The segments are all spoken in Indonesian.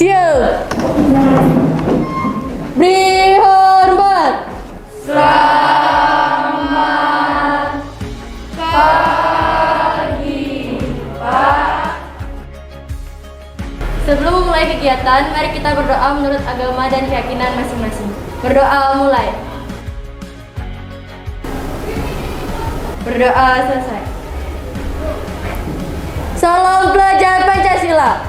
Siap. Beri hormat. Selamat pagi, Pak. Sebelum memulai kegiatan, mari kita berdoa menurut agama dan keyakinan masing-masing. Berdoa mulai. Berdoa selesai. Salam pelajar Pancasila.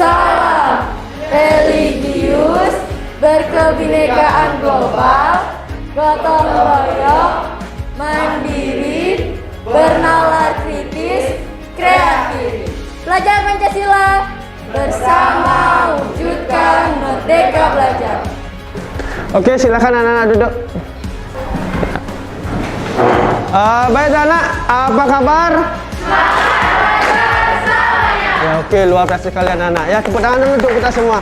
Salam religius, berkebinekaan global, gotong royong, mandiri, bernalar kritis, kreatif. Pelajar Pancasila bersama wujudkan merdeka belajar. Oke, silakan anak-anak duduk. Baik anak, apa kabar? Ya, oke, luar biasa sekali anak-anak. Ya, tepuk tangan dulu untuk kita semua.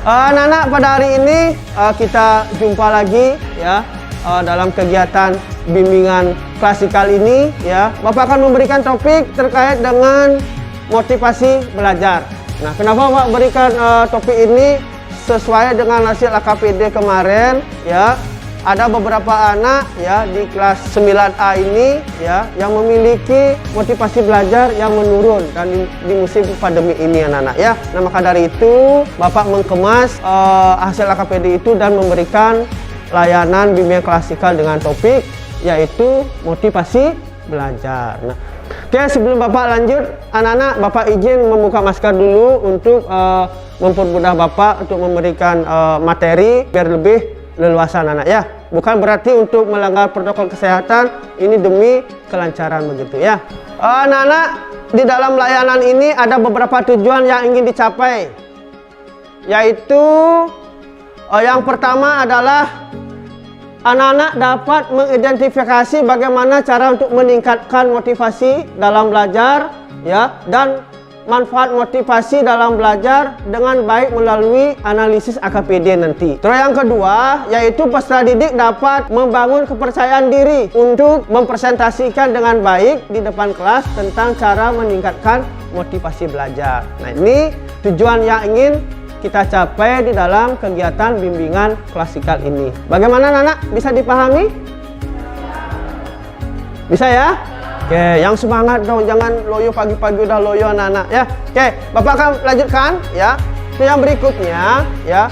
Anak-anak, pada hari ini kita jumpa lagi ya dalam kegiatan bimbingan klasikal ini ya. Bapak akan memberikan topik terkait dengan motivasi belajar. Nah, kenapa Bapak berikan topik ini sesuai dengan hasil AKPD kemarin ya? Ada beberapa anak ya di kelas 9A ini ya yang memiliki motivasi belajar yang menurun dan di musim pandemi ini anak-anak ya. Nah, maka dari itu Bapak mengemas hasil AKPD itu dan memberikan layanan bimbingan klasikal dengan topik yaitu motivasi belajar. Nah, oke, sebelum Bapak lanjut, anak-anak, Bapak izin membuka masker dulu untuk mempermudah Bapak untuk memberikan materi biar lebih leluasa anak-anak ya. Bukan berarti untuk melanggar protokol kesehatan, ini demi kelancaran begitu ya. Anak-anak, di dalam layanan ini ada beberapa tujuan yang ingin dicapai. Yaitu yang pertama adalah anak-anak dapat mengidentifikasi bagaimana cara untuk meningkatkan motivasi dalam belajar ya, dan manfaat motivasi dalam belajar dengan baik melalui analisis AKPD nanti. Terus yang kedua, yaitu peserta didik dapat membangun kepercayaan diri untuk mempresentasikan dengan baik di depan kelas tentang cara meningkatkan motivasi belajar. Nah, ini tujuan yang ingin kita capai di dalam kegiatan bimbingan klasikal ini. Bagaimana anak-anak? Bisa dipahami? Bisa ya? Oke, yang semangat dong, jangan loyo pagi-pagi udah loyo anak-anak ya. Oke, Bapak akan lanjutkan ya. Yang berikutnya ya,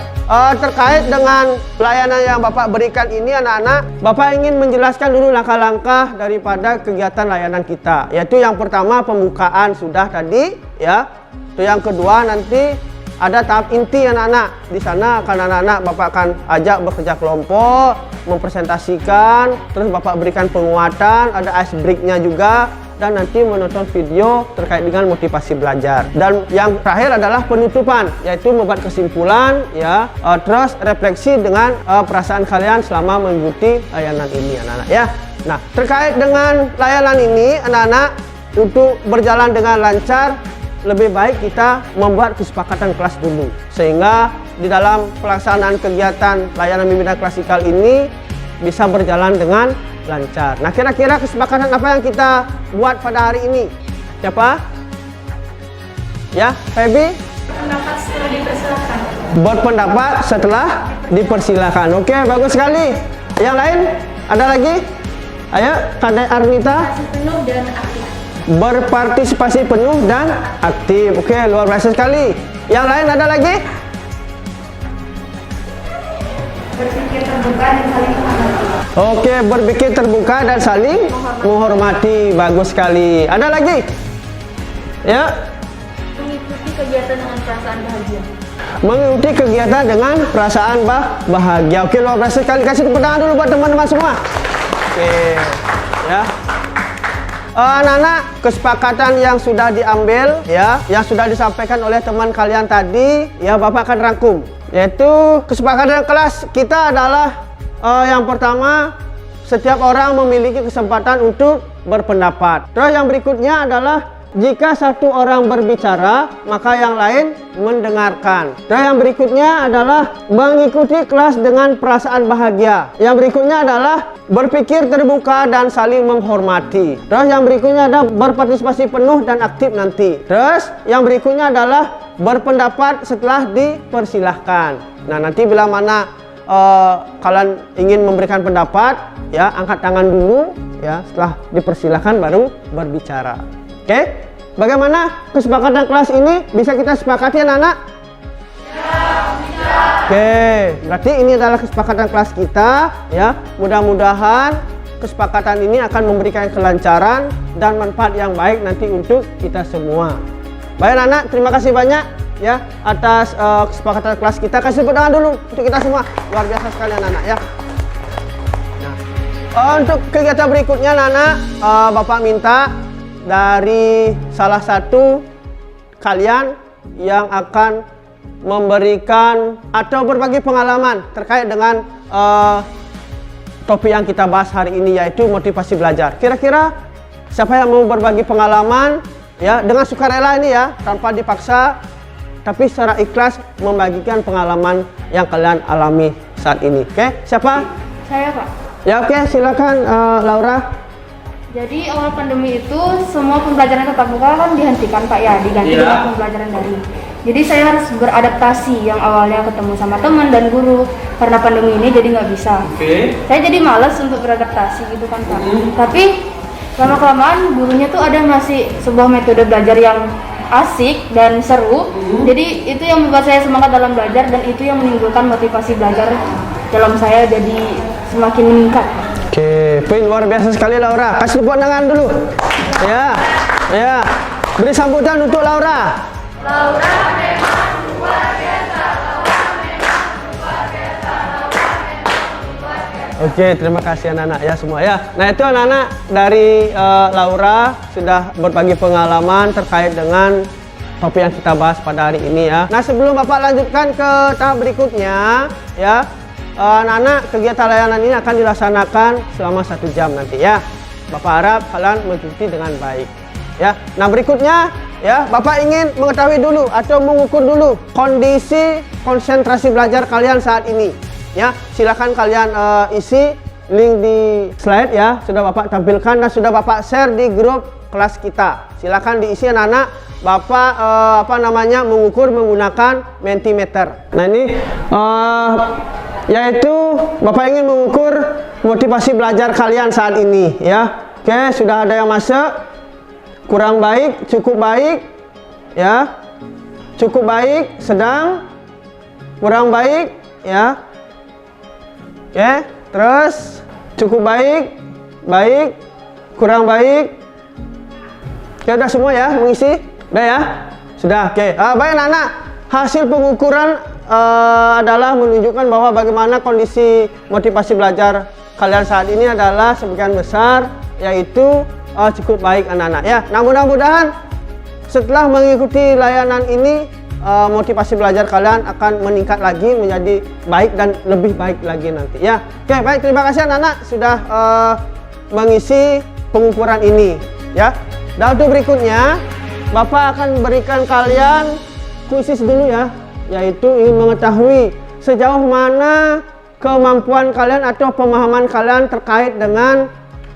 terkait dengan pelayanan yang Bapak berikan ini anak-anak, Bapak ingin menjelaskan dulu langkah-langkah daripada kegiatan layanan kita. Yaitu yang pertama pembukaan sudah tadi ya. Itu yang kedua nanti ada tahap inti anak-anak. Di sana akan anak-anak Bapak akan ajak bekerja kelompok, mempresentasikan, terus Bapak berikan penguatan, ada ice break-nya juga, dan nanti menonton video terkait dengan motivasi belajar. Dan yang terakhir adalah penutupan, yaitu membuat kesimpulan ya, terus refleksi dengan perasaan kalian selama mengikuti layanan ini anak-anak ya. Nah, terkait dengan layanan ini anak-anak, untuk berjalan dengan lancar, lebih baik kita membuat kesepakatan kelas dulu, sehingga di dalam pelaksanaan kegiatan layanan bimbingan klasikal ini bisa berjalan dengan lancar. Nah, kira-kira kesepakatan apa yang kita buat pada hari ini? Siapa? Ya, Feby? Pendapat setelah dipersilakan. Berpendapat setelah dipersilakan. Oke, bagus sekali. Yang lain? Ada lagi? Ayo, Kadek Arnita. Penuh dan aktif. Berpartisipasi penuh dan aktif. Oke, luar biasa sekali. Yang lain ada lagi? Berpikir terbuka dan saling menghormati. Oke, berpikir terbuka dan saling menghormati. Bagus sekali. Ada lagi? Ya. Mengikuti kegiatan dengan perasaan bahagia. Mengikuti kegiatan dengan perasaan bahagia. Oke, luar biasa sekali. Kasih tepuk tangan dulu buat teman-teman semua. Oke, ya. Anak-anak, kesepakatan yang sudah diambil ya, yang sudah disampaikan oleh teman kalian tadi ya, Bapak akan rangkum. Yaitu kesepakatan kelas kita adalah yang pertama, setiap orang memiliki kesempatan untuk berpendapat. Terus yang berikutnya adalah jika satu orang berbicara, maka yang lain mendengarkan. Dan yang berikutnya adalah mengikuti kelas dengan perasaan bahagia. Yang berikutnya adalah berpikir terbuka dan saling menghormati. Terus yang berikutnya adalah berpartisipasi penuh dan aktif nanti. Terus yang berikutnya adalah berpendapat setelah dipersilahkan. Nah, nanti bila mana kalian ingin memberikan pendapat, ya angkat tangan dulu, ya setelah dipersilahkan baru berbicara. Oke? Bagaimana kesepakatan kelas ini? Bisa kita sepakati anak-anak? Ya, bisa. Oke, berarti ini adalah kesepakatan kelas kita, ya. Mudah-mudahan kesepakatan ini akan memberikan kelancaran dan manfaat yang baik nanti untuk kita semua. Baik anak, terima kasih banyak ya atas kesepakatan kelas kita. Kasih tepuk tangan dulu untuk kita semua. Luar biasa sekali anak-anak ya. Nah, untuk kegiatan berikutnya anak-anak, Bapak minta dari salah satu kalian yang akan memberikan atau berbagi pengalaman terkait dengan topik yang kita bahas hari ini, yaitu motivasi belajar. Kira-kira siapa yang mau berbagi pengalaman ya dengan sukarela ini ya, tanpa dipaksa tapi secara ikhlas membagikan pengalaman yang kalian alami saat ini. Oke, siapa? Saya, Pak. Ya, oke, silakan Laura. Jadi awal pandemi itu semua pembelajaran tatap muka kan dihentikan, Pak, ya, diganti dengan pembelajaran daring. Jadi saya harus beradaptasi, yang awalnya ketemu sama teman dan guru, karena pandemi ini jadi nggak bisa. Saya jadi malas untuk beradaptasi gitu kan, Pak. Tapi lama-kelamaan gurunya tuh ada ngasih sebuah metode belajar yang asik dan seru. Jadi itu yang membuat saya semangat dalam belajar, dan itu yang menimbulkan motivasi belajar dalam saya jadi semakin meningkat. Oke, poin luar biasa sekali Laura. Kasih tepuk tangan dulu. Ya, ya. Beri sambutan untuk Laura. Laura memang luar biasa. Oke, terima kasih anak-anak ya semua ya. Nah, itu anak-anak dari Laura sudah berbagi pengalaman terkait dengan topik yang kita bahas pada hari ini ya. Nah, sebelum Bapak lanjutkan ke tahap berikutnya ya, anak-anak, kegiatan layanan ini akan dilaksanakan selama 1 jam nanti ya. Bapak harap kalian mengikuti dengan baik ya. Nah, berikutnya ya, Bapak ingin mengetahui dulu atau mengukur dulu kondisi konsentrasi belajar kalian saat ini ya. Silakan kalian isi link di slide ya, sudah Bapak tampilkan dan sudah Bapak share di grup kelas kita. Silakan diisi anak-anak. Bapak mengukur menggunakan Mentimeter. Nah, ini yaitu Bapak ingin mengukur motivasi belajar kalian saat ini ya. Oke, sudah ada yang masuk. Kurang baik, cukup baik ya. Cukup baik, sedang, kurang baik ya. Oke, terus cukup baik, baik, kurang baik. Oke, udah semua ya mengisi? Udah ya? Sudah, oke. Baik anak-anak, hasil pengukuran adalah menunjukkan bahwa bagaimana kondisi motivasi belajar kalian saat ini adalah sebagian besar, yaitu cukup baik anak-anak ya. Nah, mudah-mudahan setelah mengikuti layanan ini motivasi belajar kalian akan meningkat lagi menjadi baik dan lebih baik lagi nanti ya. Oke, baik, terima kasih anak-anak sudah mengisi pengukuran ini ya. Dan untuk berikutnya Bapak akan berikan kalian kuisis dulu ya, yaitu ingin mengetahui sejauh mana kemampuan kalian atau pemahaman kalian terkait dengan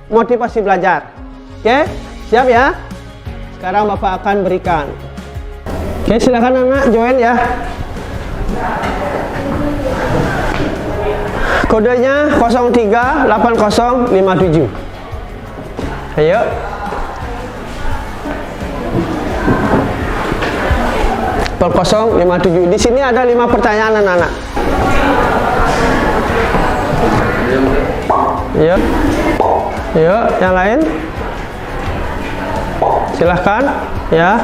motivasi belajar. Oke, siap ya? Sekarang Bapak akan berikan. Oke, silakan anak join ya. Kodenya 038057. Ayo. Per 057. Di sini ada 5 pertanyaan anak-anak. Ayo. Ayo, yang lain. Silahkan ya.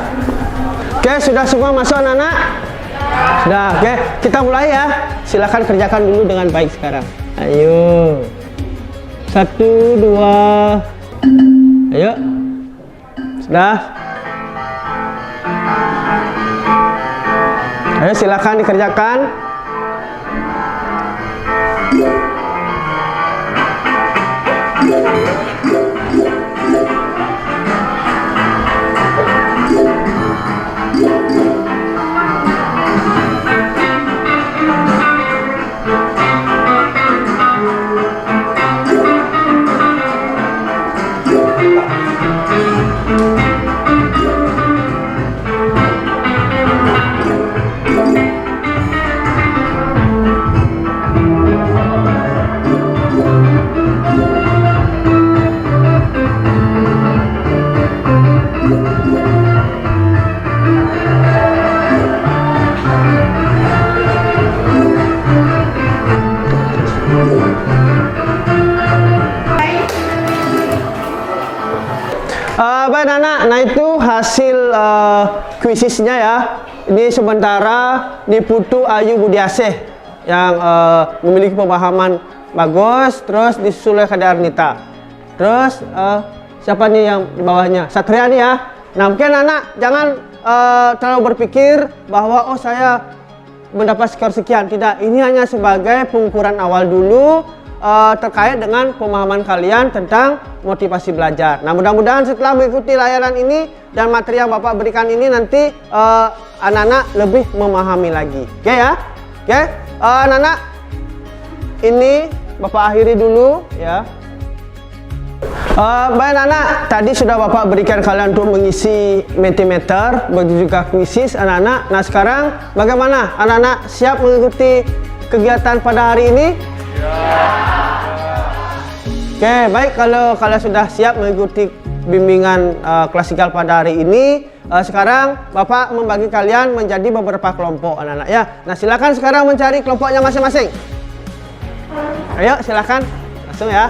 Oke, sudah semua masuk anak-anak? Sudah, oke. Kita mulai ya. Silahkan kerjakan dulu dengan baik sekarang. Ayo. 1, 2. Ayo. Sudah. Ayo, silahkan dikerjakan. Baik anak, nah itu hasil kuisisnya ya. Ini sementara di Putu Ayu Budiasih yang memiliki pemahaman bagus, terus disusul oleh Kade Arnita. Terus siapa nih yang di bawahnya? Satria nih ya. Nah mungkin anak jangan terlalu berpikir bahwa oh saya mendapat skor sekian. Tidak, ini hanya sebagai pengukuran awal dulu terkait dengan pemahaman kalian tentang motivasi belajar. Nah mudah-mudahan setelah mengikuti layanan ini dan materi yang Bapak berikan ini nanti anak-anak lebih memahami lagi. Oke ya? Oke? Anak-anak, ini Bapak akhiri dulu ya. Baik anak-anak, tadi sudah Bapak berikan kalian untuk mengisi Mentimeter, begitu juga kuisis anak-anak. Nah sekarang bagaimana? Anak-anak siap mengikuti kegiatan pada hari ini? Oke, baik, kalau kalian sudah siap mengikuti bimbingan klasikal pada hari ini, sekarang Bapak membagi kalian menjadi beberapa kelompok anak-anak ya. Nah silakan sekarang mencari kelompoknya masing-masing. Ayo silakan, langsung ya.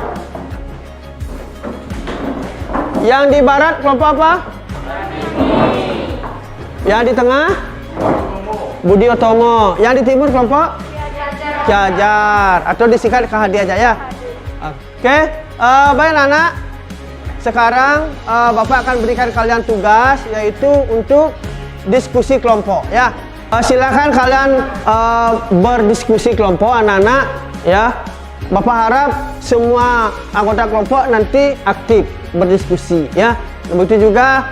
Yang di barat kelompok apa? Yang di tengah? Budi Utomo. Yang di timur kelompok? Jajar, atau disingkat KHD aja ya. Oke, baik anak. Sekarang Bapak akan berikan kalian tugas, yaitu untuk diskusi kelompok ya. Silakan kalian berdiskusi kelompok anak-anak ya. Bapak harap semua anggota kelompok nanti aktif berdiskusi ya. Begitu juga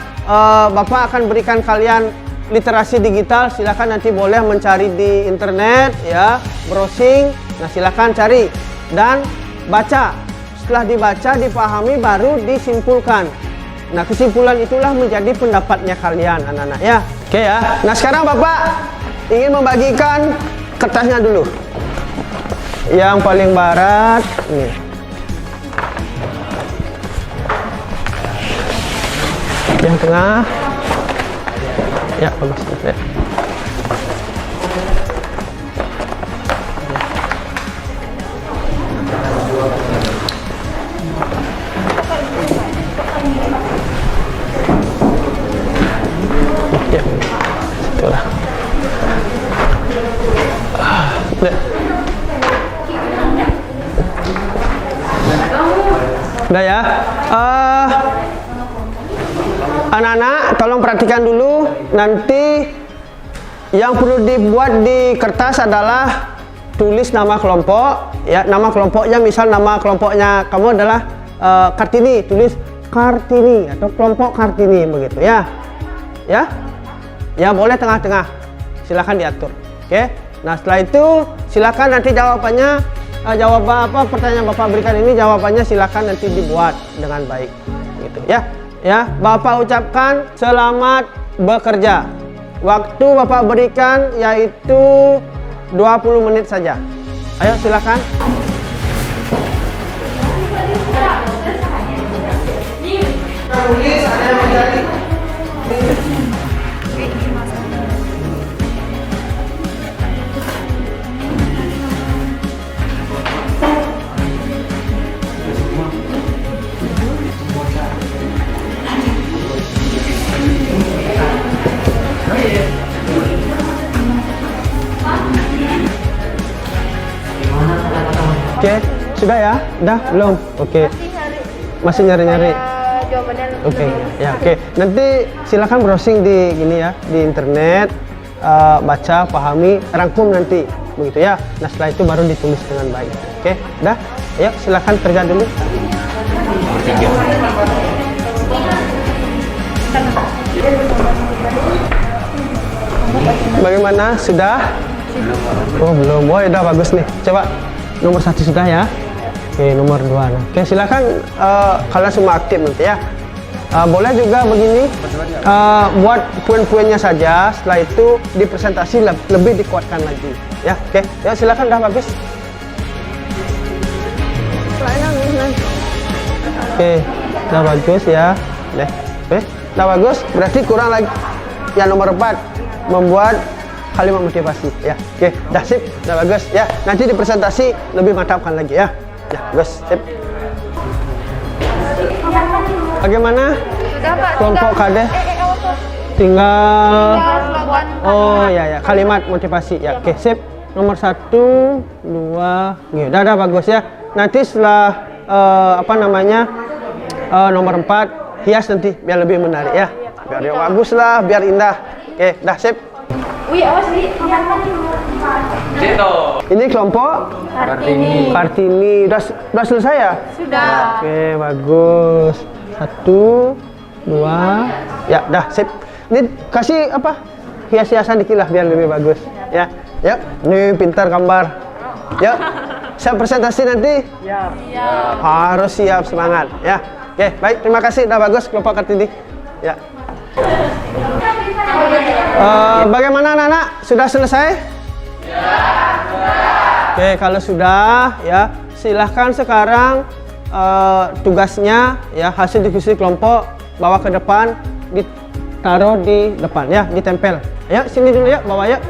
Bapak akan berikan kalian literasi digital. Silakan nanti boleh mencari di internet ya, browsing. Nah silakan cari dan baca. Setelah dibaca, dipahami, baru disimpulkan. Nah kesimpulan itulah menjadi pendapatnya kalian anak-anak ya. Oke ya. Nah sekarang Bapak ingin membagikan kertasnya dulu. Yang paling barat ini. Yang tengah. Ya bagus. Ya. Ya, itulah. Udah ya. Anak-anak tolong perhatikan dulu. Nanti yang perlu dibuat di kertas adalah tulis nama kelompok ya. Nama kelompoknya, misal nama kelompoknya kamu adalah Kartini, tulis Kartini atau kelompok Kartini begitu ya. Ya boleh tengah-tengah, silahkan diatur. Oke. Nah setelah itu silakan nanti jawabannya, jawaban apa pertanyaan Bapak berikan ini, jawabannya silakan nanti dibuat dengan baik gitu ya. Ya, Bapak ucapkan selamat bekerja. Waktu Bapak berikan yaitu 20 menit saja. Ayo silakan. Tulis, ada yang mencari. Oke, sudah ya? Udah? Belum? Oke. Masih nyari-nyari. Oke, ya oke. Nanti silakan browsing di gini ya, di internet, baca, pahami, rangkum nanti, begitu ya. Nah setelah itu baru ditulis dengan baik. Oke, udah? Ayo silakan kerja dulu. Bagaimana? Sudah? Oh belum. Oh udah bagus nih. Coba nomor 1 sudah ya. Oke, nomor 2. Nah, oke silakan kalian semua aktif nanti ya. Boleh juga begini, buat poin-poinnya saja. Setelah itu di presentasi lebih dikuatkan lagi ya. Oke, ya silakan, udah bagus. Oke, udah bagus ya. Deh, oke, udah bagus. Berarti kurang lagi yang nomor 4, membuat kalimat motivasi ya. Oke, udah sip, udah bagus ya. Nanti di presentasi lebih mantapkan lagi ya. Ya, bagus, sip. Bagaimana? Sudah Pak. Kelompok KD auto. tinggal Melakukan oh ya kalimat motivasi ya. Oke, sip. Nomor 1, 2, nih, udah bagus ya. Nanti setelah nomor 4 hias nanti biar lebih menarik ya. Biar dia bagus lah, biar indah. Oke, dah sip. Wih, awas di. Ini kelompok Kartini. Udah selesai ya? Sudah. Oke, bagus. 1, 2, ya, dah sip. Ini kasih apa? Hias-hiasan dikit lah biar lebih bagus. Ya, yuk. Ini pintar gambar. Yuk. Siap presentasi nanti? Siap. Harus siap, semangat. Ya. Oke, baik. Terima kasih. Udah bagus kelompok Kartini. Ya. Bagaimana anak-anak? Sudah selesai? Ya. Oke, kalau sudah ya silahkan sekarang tugasnya ya hasil diskusi kelompok bawa ke depan, ditaruh di depan ya, ditempel. Ayo sini dulu ya, bawa ya.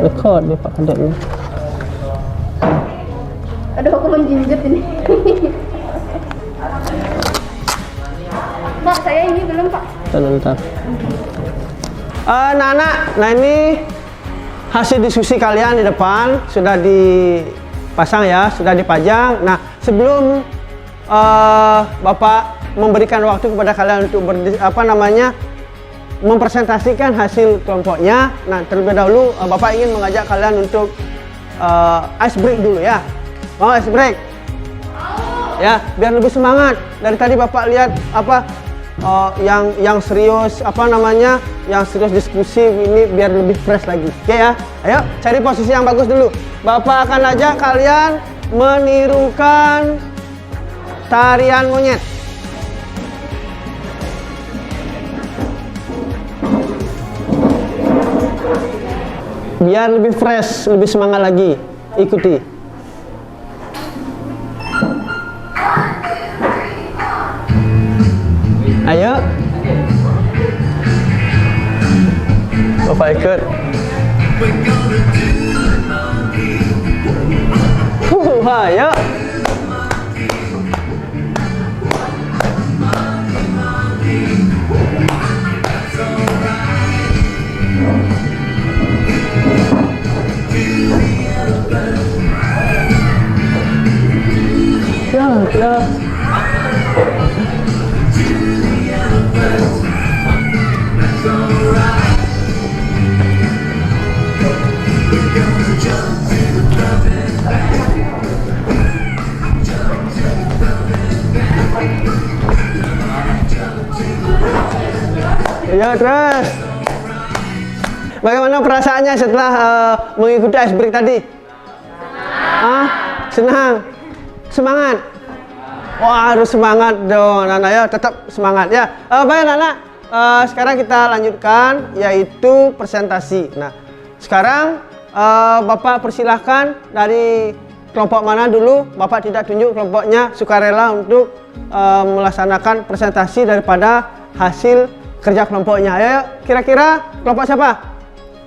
Record nih Pak Kadek nih. Aduh, aku menjinjit ini. Pak, saya ini belum Pak. Bentar. Anak-anak, nah ini hasil diskusi kalian di depan sudah dipasang ya, sudah dipajang. Nah, sebelum Bapak memberikan waktu kepada kalian untuk mempresentasikan hasil kelompoknya. Nah, terlebih dahulu Bapak ingin mengajak kalian untuk ice break dulu ya. Mau ice break? Ya, biar lebih semangat. Dari tadi Bapak lihat yang serius yang serius diskusi ini biar lebih fresh lagi. Oke ya. Ayo cari posisi yang bagus dulu. Bapak akan ajak kalian menirukan tarian monyet. Biar lebih fresh, lebih semangat lagi. Ikuti. Ayo. Bapak ikut. Ayo. Ya. Ya terus. Bagaimana perasaannya setelah mengikuti ice break tadi? Senang. Semangat. Wah, harus semangat dong, anak-anak ya, tetap semangat ya. Baik anak-anak, sekarang kita lanjutkan yaitu presentasi. Nah, sekarang Bapak persilahkan dari kelompok mana dulu. Bapak tidak tunjuk kelompoknya, sukarela untuk melaksanakan presentasi daripada hasil kerja kelompoknya. Ayo, kira-kira kelompok siapa?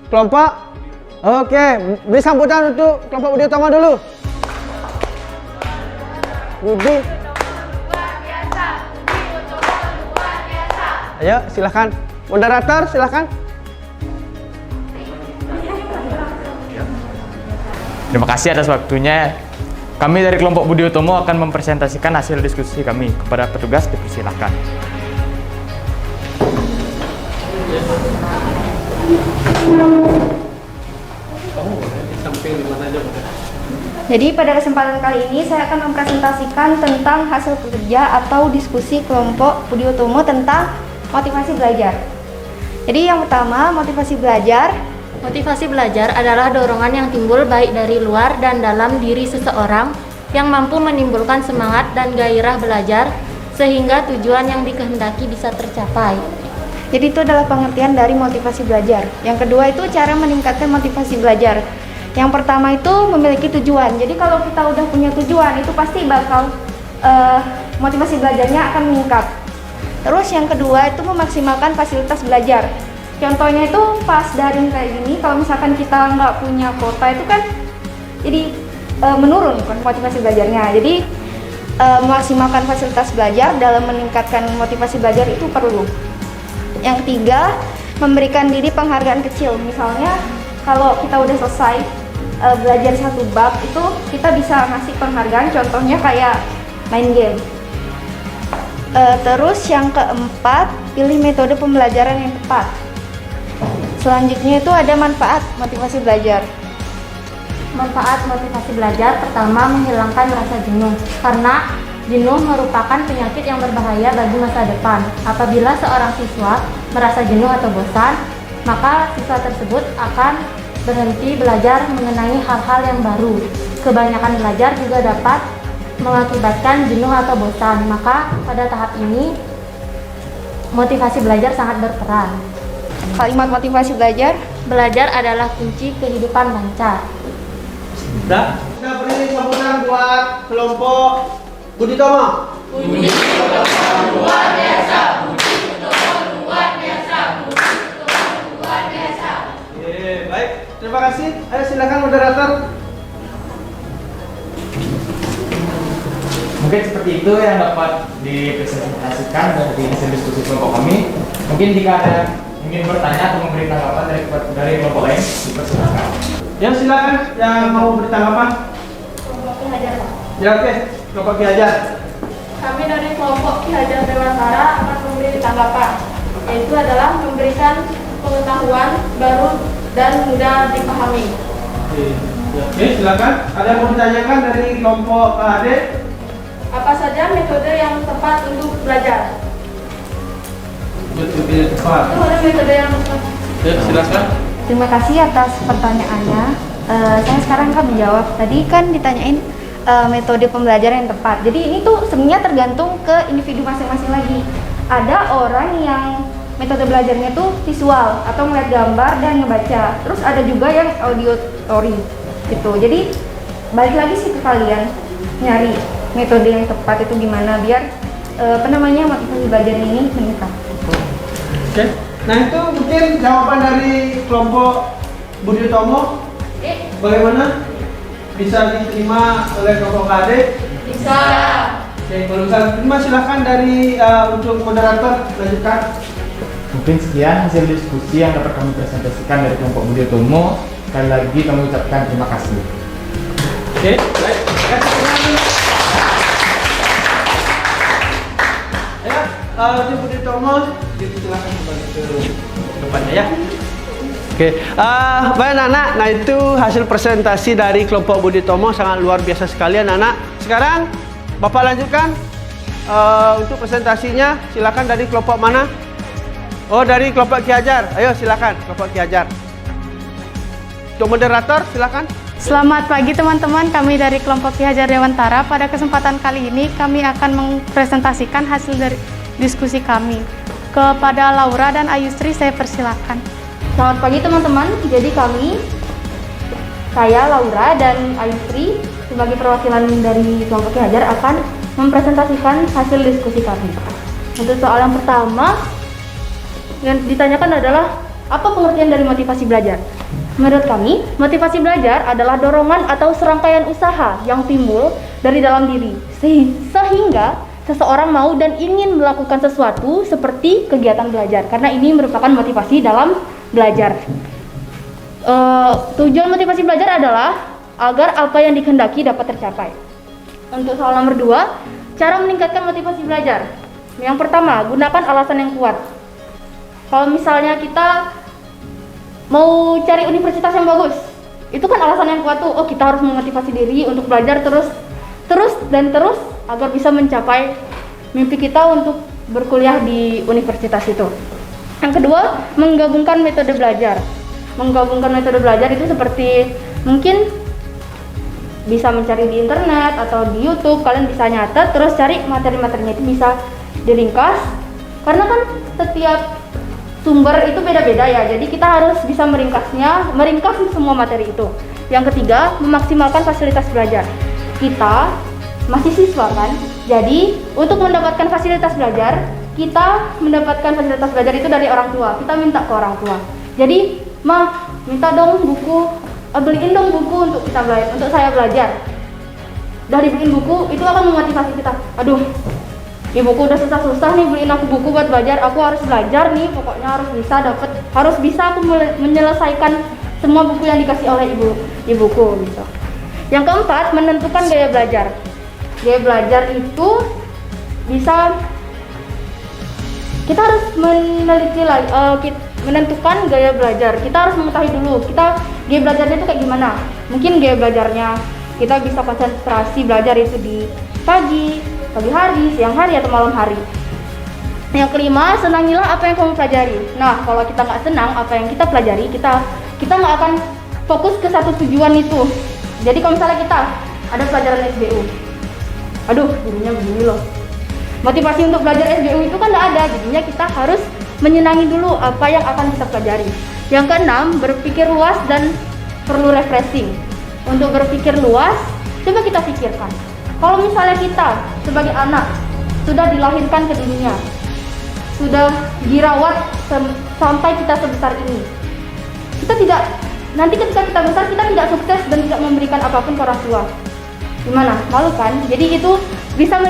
Kelompok? Oke, beri sambutan untuk kelompok Budi Utomo dulu. Budi. Ayo, silakan. Moderator, silakan. Terima kasih atas waktunya. Kami dari kelompok Budi Utomo akan mempresentasikan hasil diskusi kami. Kepada petugas dipersilakan. Jadi pada kesempatan kali ini saya akan mempresentasikan tentang hasil kerja atau diskusi kelompok Budi Utomo tentang motivasi belajar. Jadi yang pertama, motivasi belajar. Motivasi belajar adalah dorongan yang timbul baik dari luar dan dalam diri seseorang yang mampu menimbulkan semangat dan gairah belajar sehingga tujuan yang dikehendaki bisa tercapai. Jadi itu adalah pengertian dari motivasi belajar. Yang kedua itu cara meningkatkan motivasi belajar. Yang pertama itu memiliki tujuan. Jadi kalau kita udah punya tujuan itu pasti bakal motivasi belajarnya akan meningkat. Terus yang kedua itu memaksimalkan fasilitas belajar. Contohnya itu pas daring kayak gini, kalau misalkan kita nggak punya kuota itu kan jadi menurun motivasi belajarnya. Jadi memaksimalkan fasilitas belajar dalam meningkatkan motivasi belajar itu perlu. Yang ketiga, memberikan diri penghargaan kecil. Misalnya kalau kita udah selesai belajar satu bab itu kita bisa ngasih penghargaan, contohnya kayak main game. Terus yang keempat, pilih metode pembelajaran yang tepat. Selanjutnya itu ada manfaat motivasi belajar. Manfaat motivasi belajar pertama, menghilangkan rasa jenuh, karena jenuh merupakan penyakit yang berbahaya bagi masa depan. Apabila seorang siswa merasa jenuh atau bosan, maka siswa tersebut akan berhenti belajar mengenai hal-hal yang baru. Kebanyakan belajar juga dapat mengakibatkan jenuh atau bosan, maka pada tahap ini motivasi belajar sangat berperan. Kalimat motivasi belajar, Belajar adalah kunci kehidupan lancar. Udah? Kita beri sambutan buat kelompok Budi Tomo. Budi Utomo luar biasa. Budi Utomo luar biasa. Budi Utomo luar biasa. Oke, baik. Terima kasih. Ayo silakan moderator. Mungkin seperti itu yang dapat dipresentasikan dari hasil diskusi kelompok kami. Mungkin jika ada ingin bertanya atau memberi tanggapan dari kelompok lain, dipersilakan. Ya silakan yang mau beri tanggapan. kelompok Ki Hajar, Pak. Ya oke, kelompok Ki Hajar. Kami dari kelompok Ki Hajar Dewantara akan memberi tanggapan, yaitu adalah memberikan pengetahuan baru dan mudah dipahami. Oke, silakan. Ada yang mau ditanyakan dari kelompok KHD? Apa saja metode yang tepat untuk belajar? Betul, tepat. Itu ada metode yang tepat. Ya, silakan. Terima kasih atas pertanyaannya. Saya sekarang akan menjawab. Tadi kan ditanyain metode pembelajaran yang tepat. Jadi ini tuh sebenarnya tergantung ke individu masing-masing lagi. Ada orang yang metode belajarnya tuh visual atau melihat gambar dan ngebaca. Terus ada juga yang auditory gitu. Jadi balik lagi sih ke kalian nyari metode yang tepat itu gimana biar motivasi belajar ini meningkat. Oke. Nah itu mungkin jawaban dari kelompok Budi Utomo. Bagaimana? Bisa diterima oleh kelompok KHD? Bisa. Oke, kalau bisa terima silahkan dari untuk moderator lanjutkan. Mungkin sekian hasil diskusi yang dapat kami presentasikan dari kelompok Budi Utomo. Sekali lagi kami ucapkan terima kasih. Oke, baik. Untuk Budi Utomo, silakan kembali ke depannya ya. Oke, baik anak-anak. Nah itu hasil presentasi dari kelompok Budi Utomo sangat luar biasa sekali anak-anak. Sekarang Bapak lanjutkan untuk presentasinya. Silakan dari kelompok mana? Oh dari kelompok Ki Hajar. Ayo silakan kelompok Ki Hajar. Untuk moderator silakan. Selamat pagi teman-teman, kami dari kelompok Ki Hajar Dewantara. Pada kesempatan kali ini kami akan mempresentasikan hasil dari diskusi kami. Kepada Laura dan Ayusri saya persilakan. Selamat pagi teman-teman. Jadi saya Laura dan Ayusri sebagai perwakilan dari kelompok Ki Hajar akan mempresentasikan hasil diskusi kami. Untuk soal yang pertama yang ditanyakan adalah apa pengertian dari motivasi belajar? Menurut kami, motivasi belajar adalah dorongan atau serangkaian usaha yang timbul dari dalam diri sehingga seseorang mau dan ingin melakukan sesuatu seperti kegiatan belajar, karena ini merupakan motivasi dalam belajar. Tujuan motivasi belajar adalah agar apa yang dikehendaki dapat tercapai. Untuk soal nomor 2, cara meningkatkan motivasi belajar. Yang pertama, gunakan alasan yang kuat. Kalau misalnya kita mau cari universitas yang bagus, itu kan alasan yang kuat tuh. Oh, kita harus memotivasi diri untuk belajar terus agar bisa mencapai mimpi kita untuk berkuliah di universitas itu. Yang kedua, menggabungkan metode belajar. Menggabungkan metode belajar itu seperti mungkin bisa mencari di internet atau di YouTube. Kalian bisa nyatet terus cari materi-materinya, itu bisa diringkas. Karena kan setiap sumber itu beda-beda ya. Jadi kita harus bisa meringkas semua materi itu. Yang ketiga, memaksimalkan fasilitas belajar. Kita masih siswa kan? Jadi untuk mendapatkan fasilitas belajar kita mendapatkan fasilitas belajar itu dari orang tua. Kita minta ke orang tua. Jadi, "Ma, minta dong buku, beliin dong buku untuk saya belajar." Udah dibeliin buku, itu akan memotivasi kita. Aduh, ibuku udah susah-susah nih beliin aku buku buat belajar. Aku harus belajar nih, pokoknya harus bisa aku menyelesaikan semua buku yang dikasih oleh ibuku gitu. Yang keempat, menentukan gaya belajar. Gaya belajar itu bisa kita harus meneliti lagi, menentukan gaya belajar. Kita harus mengetahui dulu gaya belajarnya itu kayak gimana. Mungkin gaya belajarnya kita bisa konsentrasi belajar itu di pagi hari, siang hari, atau malam hari. Yang kelima, senangilah apa yang kamu pelajari. Nah, kalau kita nggak senang apa yang kita pelajari, kita nggak akan fokus ke satu tujuan itu. Jadi kalau misalnya kita ada pelajaran SBU, aduh jadinya begini loh. Motivasi untuk belajar SBU itu kan nggak ada, jadinya kita harus menyenangi dulu apa yang akan kita pelajari. Yang keenam, berpikir luas dan perlu refreshing. Untuk berpikir luas, coba kita pikirkan. Kalau misalnya kita sebagai anak sudah dilahirkan ke dunia, sudah dirawat sampai kita sebesar ini, nanti ketika kita besar kita tidak sukses dan tidak memberikan apapun ke orang tua, gimana? Malu kan? Jadi itu bisa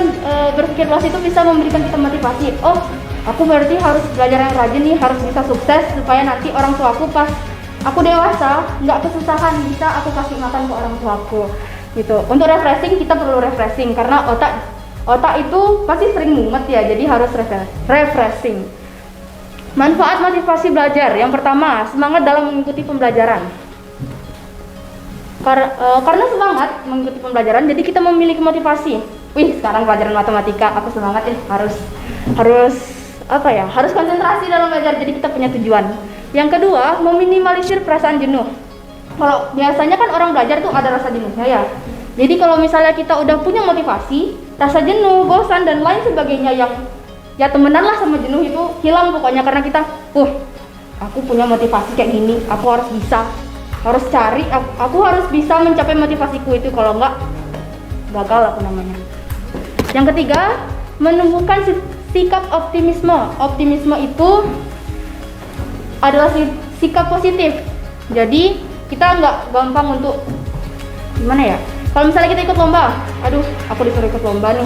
berpikir luas itu bisa memberikan kita motivasi. Oh, aku berarti harus belajar yang rajin nih, harus bisa sukses supaya nanti orang tuaku pas aku dewasa nggak kesusahan, bisa aku kasih makan ke orang tuaku gitu. Untuk refreshing, kita perlu refreshing karena otak itu pasti sering mumet ya, jadi harus refreshing. Manfaat motivasi belajar. Yang pertama, semangat dalam mengikuti pembelajaran. Karena semangat mengikuti pembelajaran, jadi kita memiliki motivasi. Wih, sekarang pelajaran matematika, aku semangat nih, harus konsentrasi dalam belajar, jadi kita punya tujuan. Yang kedua, meminimalisir perasaan jenuh. Kalau biasanya kan orang belajar tuh ada rasa jenuhnya ya. Jadi kalau misalnya kita udah punya motivasi, rasa jenuh, bosan, dan lain sebagainya yang ya temenan lah sama jenuh itu hilang pokoknya, karena kita, aku punya motivasi kayak gini, aku harus bisa mencapai motivasiku itu, kalau enggak gagal aku namanya. Yang ketiga, menumbuhkan sikap optimisme. Optimisme itu adalah sikap positif. Jadi kita nggak gampang untuk gimana ya? Kalau misalnya kita ikut lomba, aduh aku disuruh ikut lomba nih,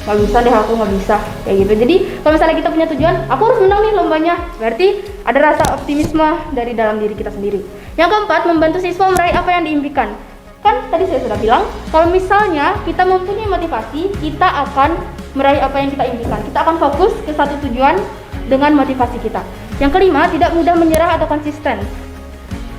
nggak bisa deh, aku nggak bisa kayak gitu. Jadi kalau misalnya kita punya tujuan, aku harus menang nih lombanya, berarti ada rasa optimisme dari dalam diri kita sendiri. Yang keempat, membantu siswa meraih apa yang diimpikan. Kan tadi saya sudah bilang, kalau misalnya kita mempunyai motivasi, kita akan meraih apa yang kita impikan. Kita akan fokus ke satu tujuan dengan motivasi kita. Yang kelima, tidak mudah menyerah atau konsisten.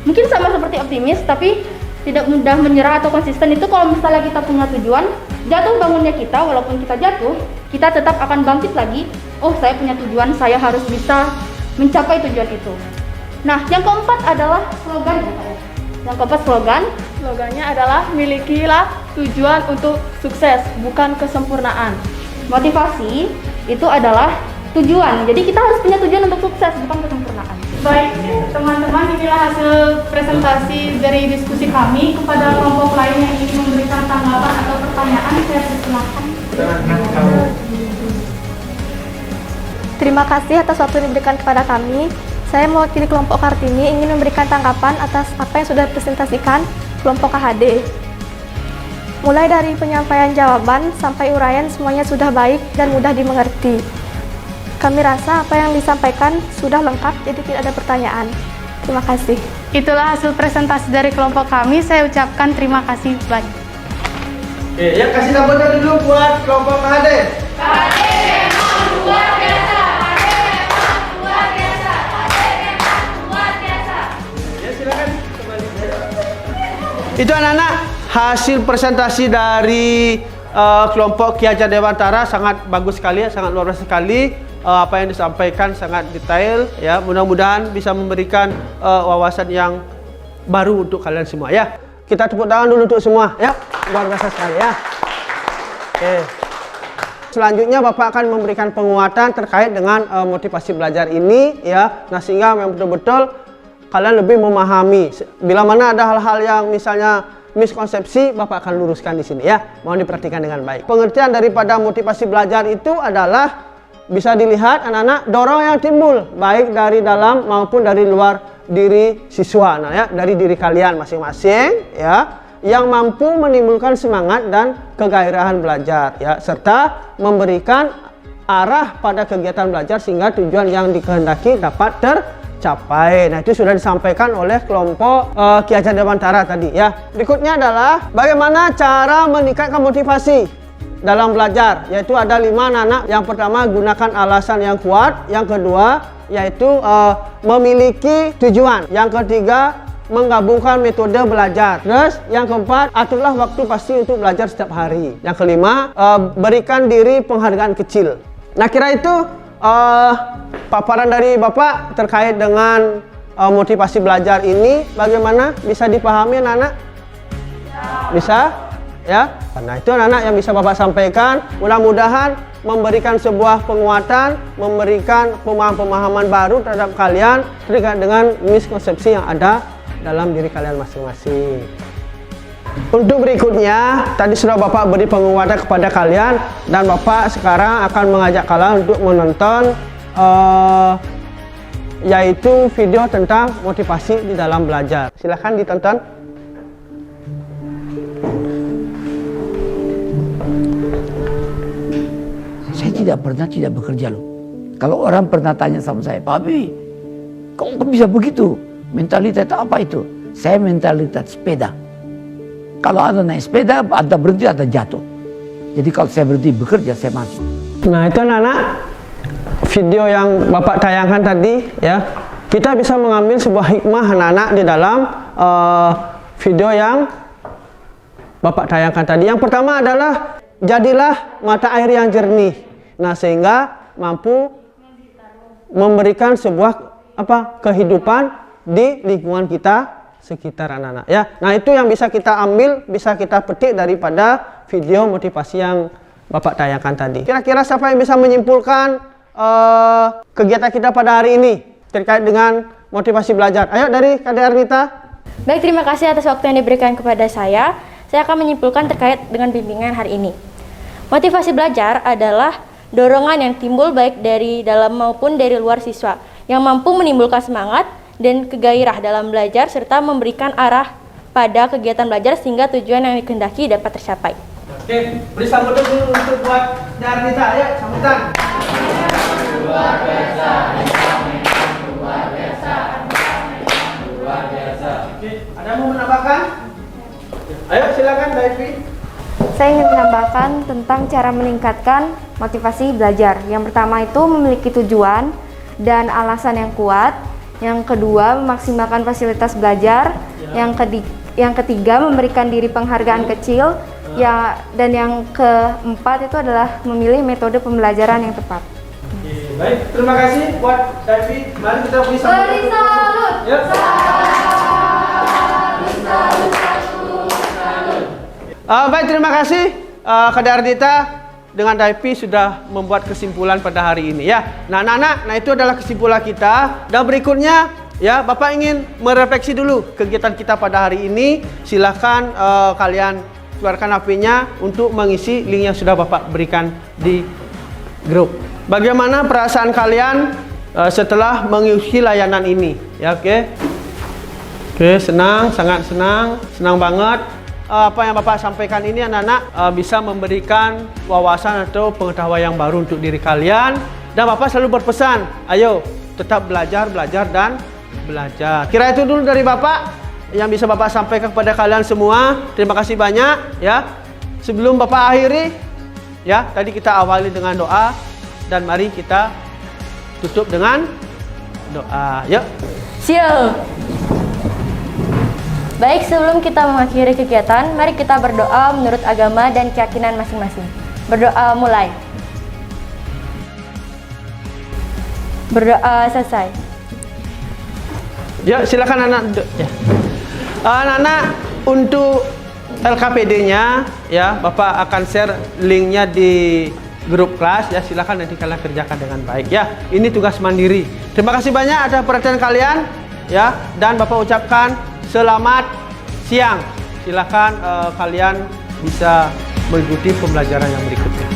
Mungkin sama seperti optimis, tapi tidak mudah menyerah atau konsisten itu kalau misalnya kita punya tujuan, jatuh bangunnya kita, walaupun kita jatuh, kita tetap akan bangkit lagi. Oh, saya punya tujuan, saya harus bisa mencapai tujuan itu. Nah, yang keempat adalah slogan ya Pak ya. Yang keempat slogannya adalah milikilah tujuan untuk sukses, bukan kesempurnaan. Motivasi itu adalah tujuan, jadi kita harus punya tujuan untuk sukses, bukan kesempurnaan. Baik, teman-teman, inilah hasil presentasi dari diskusi kami. Kepada kelompok lain yang ingin memberikan tanggapan atau pertanyaan, saya persilakan. Terima kasih atas waktu yang diberikan kepada kami. Saya mewakili kelompok Kartini ingin memberikan tanggapan atas apa yang sudah dipresentasikan kelompok KHD. Mulai dari penyampaian jawaban sampai uraian semuanya sudah baik dan mudah dimengerti. Kami rasa apa yang disampaikan sudah lengkap, jadi tidak ada pertanyaan. Terima kasih. Itulah hasil presentasi dari kelompok kami. Saya ucapkan terima kasih banyak. Oke, ya kasih tepuk tangan dulu buat kelompok KHD. KHD memang luar biasa. KHD memang luar biasa. KHD memang luar biasa. Ya silakan kembali. Itu anak-anak hasil presentasi dari kelompok Ki Hajar Dewantara sangat bagus sekali ya, sangat luar biasa sekali. Apa yang disampaikan sangat detail ya, mudah-mudahan bisa memberikan wawasan yang baru untuk kalian semua ya. Kita tepuk tangan dulu untuk semua ya, luar biasa sekali ya. Oke. Selanjutnya Bapak akan memberikan penguatan terkait dengan motivasi belajar ini ya. Nah, sehingga memang betul-betul kalian lebih memahami. Bila mana ada hal-hal yang misalnya miskonsepsi, Bapak akan luruskan di sini ya. Mohon diperhatikan dengan baik. Pengertian daripada motivasi belajar itu adalah bisa dilihat anak-anak dorongan yang timbul baik dari dalam maupun dari luar diri siswa, nah ya, dari diri kalian masing-masing ya, yang mampu menimbulkan semangat dan kegairahan belajar ya, serta memberikan arah pada kegiatan belajar sehingga tujuan yang dikehendaki dapat tercapai. Nah, itu sudah disampaikan oleh kelompok Ki Hajar Dewantara tadi ya. Berikutnya adalah bagaimana cara meningkatkan motivasi dalam belajar, yaitu ada 5 anak-anak. Yang pertama, gunakan alasan yang kuat. Yang kedua yaitu memiliki tujuan. Yang ketiga, menggabungkan metode belajar. Terus yang keempat, aturlah waktu pasti untuk belajar setiap hari. Yang kelima, berikan diri penghargaan kecil. Nah, kira itu paparan dari Bapak terkait dengan motivasi belajar ini. Bagaimana, bisa dipahami anak-anak? Bisa? Ya, nah itu anak-anak yang bisa Bapak sampaikan. Mudah-mudahan memberikan sebuah penguatan, memberikan pemahaman-pemahaman baru terhadap kalian terkait dengan miskonsepsi yang ada dalam diri kalian masing-masing. Untuk berikutnya, tadi sudah Bapak beri penguatan kepada kalian, dan Bapak sekarang akan mengajak kalian untuk menonton yaitu video tentang motivasi di dalam belajar. Silahkan ditonton. Saya tidak pernah tidak bekerja loh. Kalau orang pernah tanya sama saya, Pak Habibie, kok bisa begitu? Mentalitas apa itu? Saya mentalitas sepeda. Kalau Anda naik sepeda, Anda berhenti, Anda jatuh. Jadi kalau saya berhenti bekerja, saya masuk. Nah, itu anak-anak video yang Bapak tayangkan tadi ya. Kita bisa mengambil sebuah hikmah anak-anak di dalam video yang Bapak tayangkan tadi. Yang pertama adalah jadilah mata air yang jernih. Nah, sehingga mampu memberikan sebuah kehidupan di lingkungan kita sekitar anak-anak ya. Nah, itu yang bisa kita ambil, bisa kita petik daripada video motivasi yang Bapak tayangkan tadi. Kira-kira siapa yang bisa menyimpulkan kegiatan kita pada hari ini terkait dengan motivasi belajar? Ayo dari Kak Ernita. Baik, terima kasih atas waktu yang diberikan kepada saya. Saya akan menyimpulkan terkait dengan bimbingan hari ini. Motivasi belajar adalah dorongan yang timbul baik dari dalam maupun dari luar siswa, yang mampu menimbulkan semangat dan kegairah dalam belajar serta memberikan arah pada kegiatan belajar sehingga tujuan yang dikehendaki dapat tercapai. Oke, beri sambutan dulu untuk buat Ernita. Ayo, sambutan. Luar biasa, luar biasa, luar biasa. Oke, ada mau menambahkan? Ayo, silakan Daivi. Saya ingin menambahkan tentang cara meningkatkan motivasi belajar. Yang pertama itu memiliki tujuan dan alasan yang kuat. Yang kedua, memaksimalkan fasilitas belajar. Yang ketiga, memberikan diri penghargaan kecil. Dan yang keempat itu adalah memilih metode pembelajaran yang tepat. Oke, baik, terima kasih buat Daivi. Mari kita beri salut. Beri salut. Yuk. Baik, terima kasih Kak Ardita dengan Daivi sudah membuat kesimpulan pada hari ini ya. Nah, anak-anak, itu adalah kesimpulan kita. Dan berikutnya ya, Bapak ingin merefleksi dulu kegiatan kita pada hari ini. Silahkan kalian keluarkan HP-nya untuk mengisi link yang sudah Bapak berikan di grup. Bagaimana perasaan kalian setelah mengisi layanan ini? Ya, oke, senang, sangat senang banget. Apa yang Bapak sampaikan ini anak-anak bisa memberikan wawasan atau pengetahuan yang baru untuk diri kalian. Dan Bapak selalu berpesan, ayo tetap belajar dan belajar. Kira itu dulu dari Bapak yang bisa Bapak sampaikan kepada kalian semua. Terima kasih banyak ya. Sebelum Bapak akhiri ya, tadi kita awali dengan doa dan mari kita tutup dengan doa. Yuk. Siap. Baik, sebelum kita mengakhiri kegiatan, mari kita berdoa menurut agama dan keyakinan masing-masing. Berdoa mulai. Berdoa selesai. Ya, silakan anak. Ya. Anak-anak, untuk LKPD-nya ya, Bapak akan share linknya di grup kelas ya. Silakan nanti kalian kerjakan dengan baik ya. Ini tugas mandiri. Terima kasih banyak atas perhatian kalian ya, dan Bapak ucapkan selamat siang. Silakan kalian bisa mengikuti pembelajaran yang berikutnya.